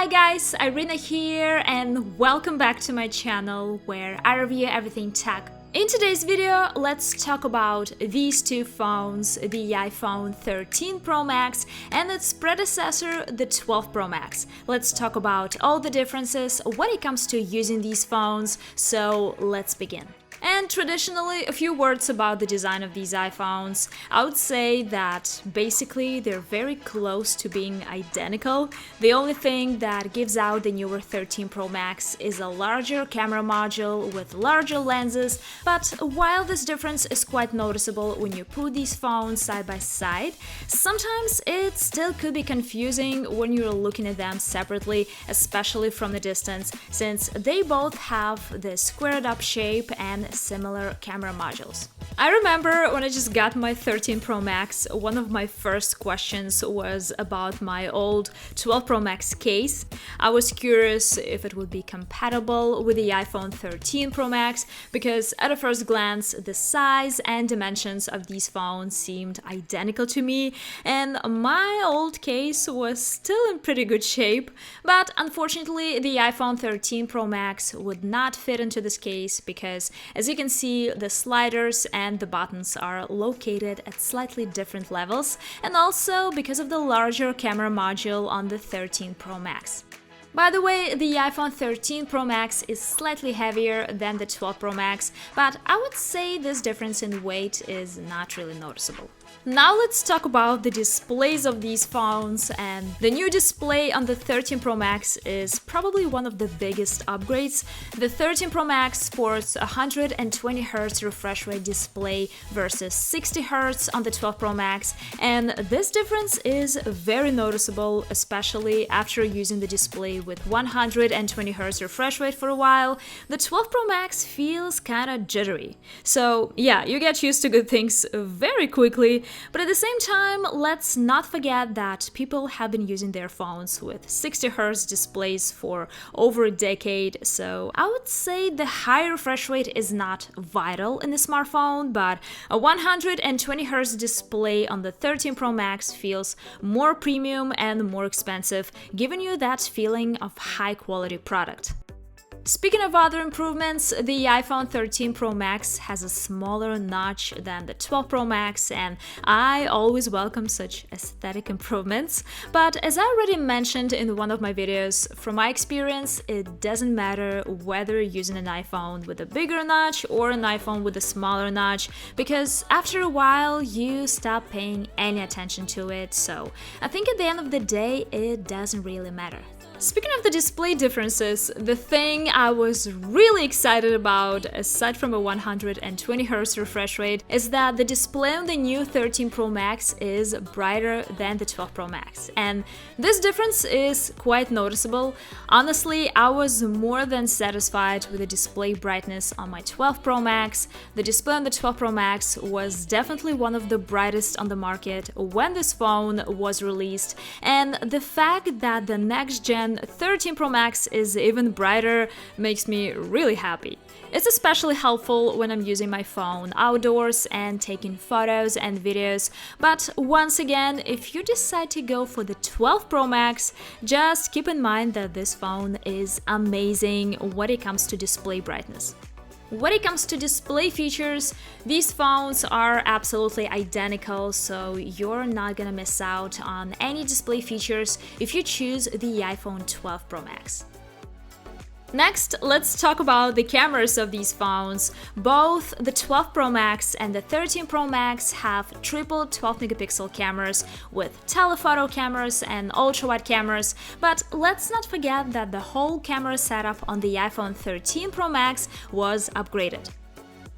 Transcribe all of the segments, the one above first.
Hi guys, Irina here and welcome back to my channel where I review everything tech. In today's video, let's talk about these two phones, the iPhone 13 Pro Max and its predecessor, the 12 Pro Max. Let's talk about all the differences when it comes to using these phones, so let's begin. And traditionally, a few words about the design of these iPhones. I would say that basically they're very close to being identical. The only thing that gives out the newer 13 Pro Max is a larger camera module with larger lenses, but while this difference is quite noticeable when you put these phones side by side, sometimes it still could be confusing when you're looking at them separately, especially from the distance, since they both have the squared up shape and similar camera modules. I remember when I just got my 13 Pro Max, one of my first questions was about my old 12 Pro Max case. I was curious if it would be compatible with the iPhone 13 Pro Max because at a first glance the size and dimensions of these phones seemed identical to me and my old case was still in pretty good shape, but unfortunately the iPhone 13 Pro Max would not fit into this case because as you can see, the sliders and the buttons are located at slightly different levels, and also because of the larger camera module on the 13 Pro Max. By the way, the iPhone 13 Pro Max is slightly heavier than the 12 Pro Max, but I would say this difference in weight is not really noticeable. Now let's talk about the displays of these phones, and the new display on the 13 Pro Max is probably one of the biggest upgrades. The 13 Pro Max sports 120Hz refresh rate display versus 60Hz on the 12 Pro Max, and this difference is very noticeable, especially after using the display with 120Hz refresh rate for a while. The 12 Pro Max feels kinda jittery. So yeah, you get used to good things very quickly. But at the same time, let's not forget that people have been using their phones with 60Hz displays for over a decade, so I would say the high refresh rate is not vital in a smartphone, but a 120Hz display on the 13 Pro Max feels more premium and more expensive, giving you that feeling of high-quality product. Speaking of other improvements, the iPhone 13 Pro Max has a smaller notch than the 12 Pro Max, and I always welcome such aesthetic improvements. But as I already mentioned in one of my videos, from my experience, it doesn't matter whether you're using an iPhone with a bigger notch or an iPhone with a smaller notch, because after a while you stop paying any attention to it, so I think at the end of the day, it doesn't really matter. Speaking of the display differences, the thing I was really excited about, aside from a 120Hz refresh rate, is that the display on the new 13 Pro Max is brighter than the 12 Pro Max. And this difference is quite noticeable. Honestly, I was more than satisfied with the display brightness on my 12 Pro Max. The display on the 12 Pro Max was definitely one of the brightest on the market when this phone was released, and the fact that the next-gen 13 Pro Max is even brighter makes me really happy. It's especially helpful when I'm using my phone outdoors and taking photos and videos, but once again, if you decide to go for the 12 Pro Max, just keep in mind that this phone is amazing when it comes to display brightness. When it comes to display features, these phones are absolutely identical, so you're not gonna miss out on any display features if you choose the iPhone 12 Pro Max. Next, let's talk about the cameras of these phones. Both the 12 Pro Max and the 13 Pro Max have triple 12-megapixel cameras with telephoto cameras and ultra-wide cameras, but let's not forget that the whole camera setup on the iPhone 13 Pro Max was upgraded.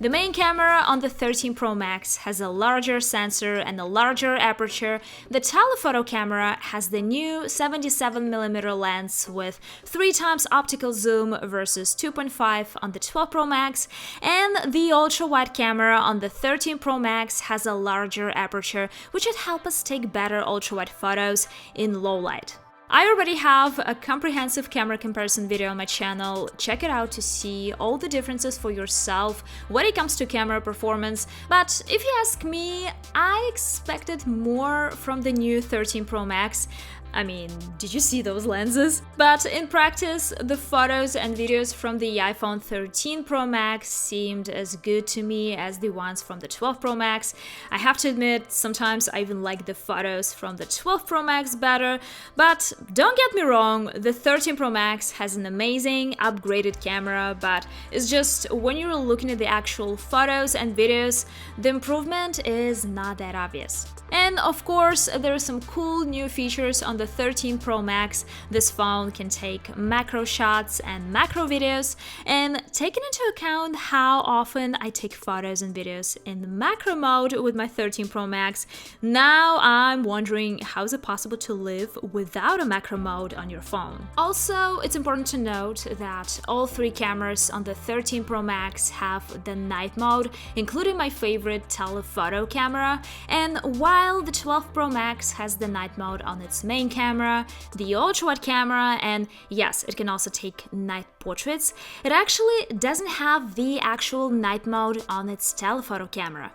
The main camera on the 13 Pro Max has a larger sensor and a larger aperture. The telephoto camera has the new 77mm lens with 3 times optical zoom versus 2.5 on the 12 Pro Max, and the ultra-wide camera on the 13 Pro Max has a larger aperture, which should help us take better ultra-wide photos in low light. I already have a comprehensive camera comparison video on my channel. Check it out to see all the differences for yourself when it comes to camera performance. But if you ask me, I expected more from the new 13 Pro Max. I mean, did you see those lenses? But in practice, the photos and videos from the iPhone 13 Pro Max seemed as good to me as the ones from the 12 Pro Max. I have to admit, sometimes I even like the photos from the 12 Pro Max better, but don't get me wrong, the 13 Pro Max has an amazing upgraded camera, but it's just when you're looking at the actual photos and videos, the improvement is not that obvious. And of course, there are some cool new features on the 13 Pro Max. This phone can take macro shots and macro videos, and taking into account how often I take photos and videos in macro mode with my 13 Pro Max, now I'm wondering how is it possible to live without a macro mode on your phone. Also, it's important to note that all three cameras on the 13 Pro Max have the night mode, including my favorite telephoto camera, and while the 12 Pro Max has the night mode on its main camera, the ultra-wide camera, and yes, it can also take night portraits, it actually doesn't have the actual night mode on its telephoto camera.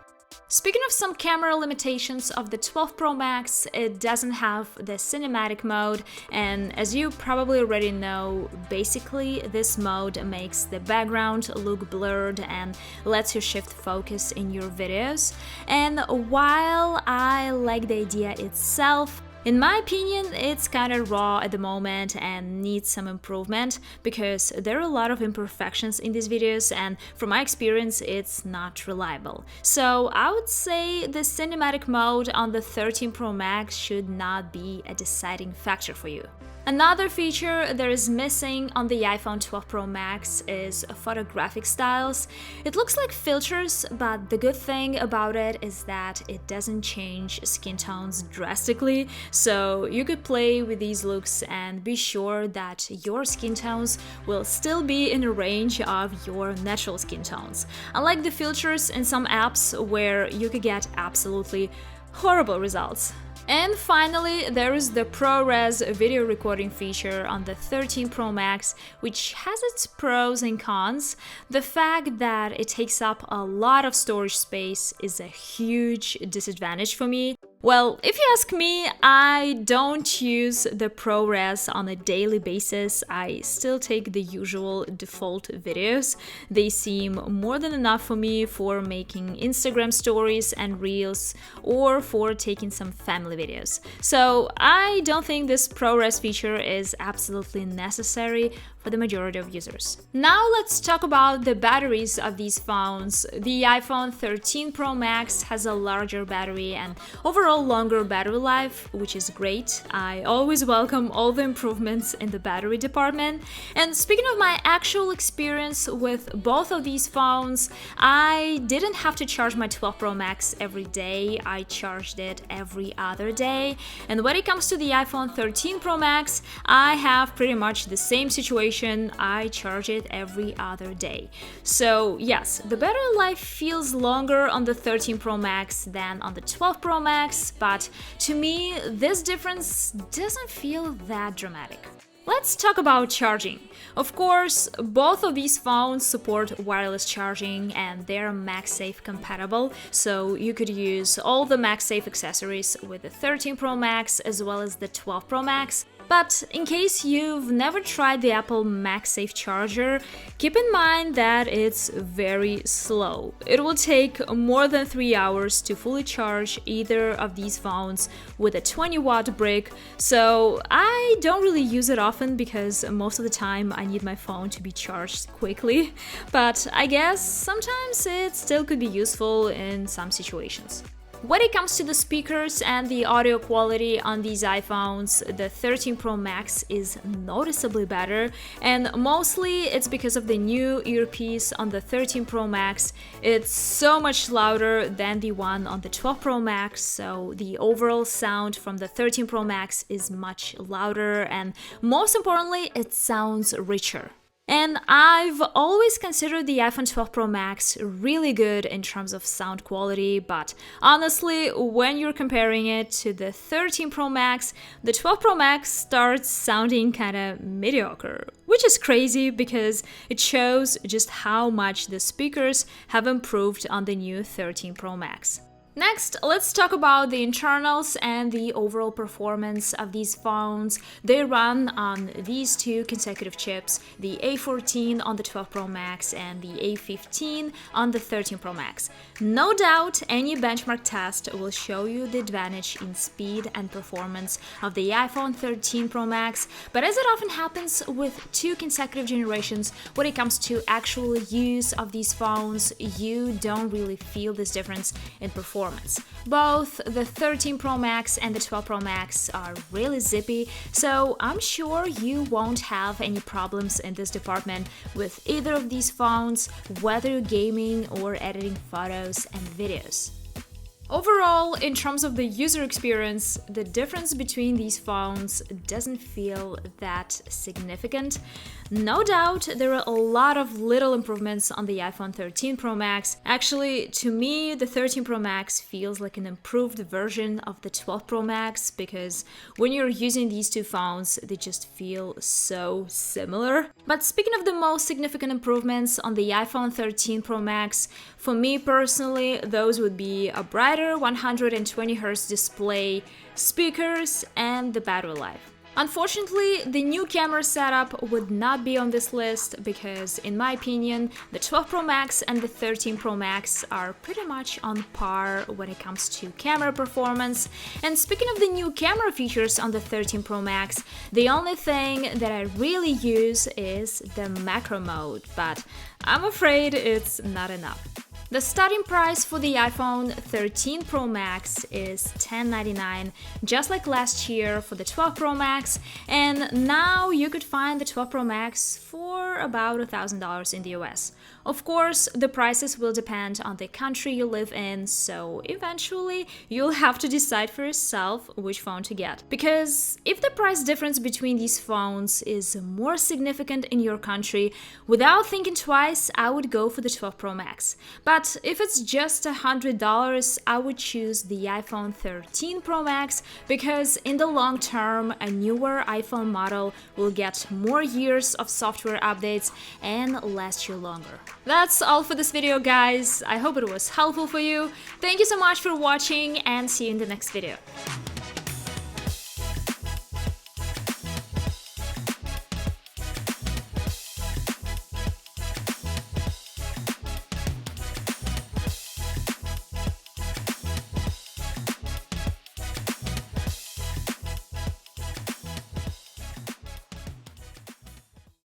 Speaking of some camera limitations of the 12 Pro Max, it doesn't have the cinematic mode, and as you probably already know, basically this mode makes the background look blurred and lets you shift focus in your videos. And while I like the idea itself, in my opinion, it's kind of raw at the moment and needs some improvement because there are a lot of imperfections in these videos, and from my experience, it's not reliable. So I would say the cinematic mode on the 13 Pro Max should not be a deciding factor for you. Another feature that is missing on the iPhone 12 Pro Max is photographic styles. It looks like filters, but the good thing about it is that it doesn't change skin tones drastically, so you could play with these looks and be sure that your skin tones will still be in a range of your natural skin tones. Unlike the filters in some apps where you could get absolutely horrible results. And finally, there is the ProRes video recording feature on the 13 Pro Max, which has its pros and cons. The fact that it takes up a lot of storage space is a huge disadvantage for me. Well, if you ask me, I don't use the ProRes on a daily basis. I still take the usual default videos. They seem more than enough for me for making Instagram stories and reels or for taking some family videos. So I don't think this ProRes feature is absolutely necessary for the majority of users. Now let's talk about the batteries of these phones. The iPhone 13 Pro Max has a larger battery and overall longer battery life, which is great. I always welcome all the improvements in the battery department. And speaking of my actual experience with both of these phones, I didn't have to charge my 12 Pro Max every day. I charged it every other day. And when it comes to the iPhone 13 Pro Max, I have pretty much the same situation. I charge it every other day. So yes, the battery life feels longer on the 13 Pro Max than on the 12 Pro Max, but to me, this difference doesn't feel that dramatic. Let's talk about charging. Of course, both of these phones support wireless charging and they're MagSafe compatible, so you could use all the MagSafe accessories with the 13 Pro Max as well as the 12 Pro Max. But in case you've never tried the Apple MagSafe charger, keep in mind that it's very slow. It will take more than 3 hours to fully charge either of these phones with a 20-watt brick, so I don't really use it often because most of the time I need my phone to be charged quickly, but I guess sometimes it still could be useful in some situations. When it comes to the speakers and the audio quality on these iPhones, the 13 Pro Max is noticeably better, and mostly it's because of the new earpiece on the 13 Pro Max. It's so much louder than the one on the 12 Pro Max, so the overall sound from the 13 Pro Max is much louder, and most importantly, it sounds richer. And I've always considered the iPhone 12 Pro Max really good in terms of sound quality, but honestly, when you're comparing it to the 13 Pro Max, the 12 Pro Max starts sounding kinda mediocre, which is crazy because it shows just how much the speakers have improved on the new 13 Pro Max. Next, let's talk about the internals and the overall performance of these phones. They run on these two consecutive chips, the A14 on the 12 Pro Max and the A15 on the 13 Pro Max. No doubt, any benchmark test will show you the advantage in speed and performance of the iPhone 13 Pro Max, but as it often happens with two consecutive generations, when it comes to actual use of these phones, you don't really feel this difference in performance. Both the 13 Pro Max and the 12 Pro Max are really zippy, so I'm sure you won't have any problems in this department with either of these phones, whether you're gaming or editing photos and videos. Overall, in terms of the user experience, the difference between these phones doesn't feel that significant. No doubt, there are a lot of little improvements on the iPhone 13 Pro Max. Actually, to me, the 13 Pro Max feels like an improved version of the 12 Pro Max because when you're using these two phones, they just feel so similar. But speaking of the most significant improvements on the iPhone 13 Pro Max, for me personally, those would be a brighter 120Hz display, speakers, and the battery life. Unfortunately, the new camera setup would not be on this list because, in my opinion, the 12 Pro Max and the 13 Pro Max are pretty much on par when it comes to camera performance. And speaking of the new camera features on the 13 Pro Max, the only thing that I really use is the macro mode, but I'm afraid it's not enough. The starting price for the iPhone 13 Pro Max is $1099, just like last year for the 12 Pro Max, and now you could find the 12 Pro Max for about $1,000 in the US. Of course, the prices will depend on the country you live in, so eventually you'll have to decide for yourself which phone to get. Because if the price difference between these phones is more significant in your country, without thinking twice, I would go for the 12 Pro Max. But if it's just $100, I would choose the iPhone 13 Pro Max because in the long term, a newer iPhone model will get more years of software updates and last you longer. That's all for this video, guys. I hope it was helpful for you. Thank you so much for watching and see you in the next video.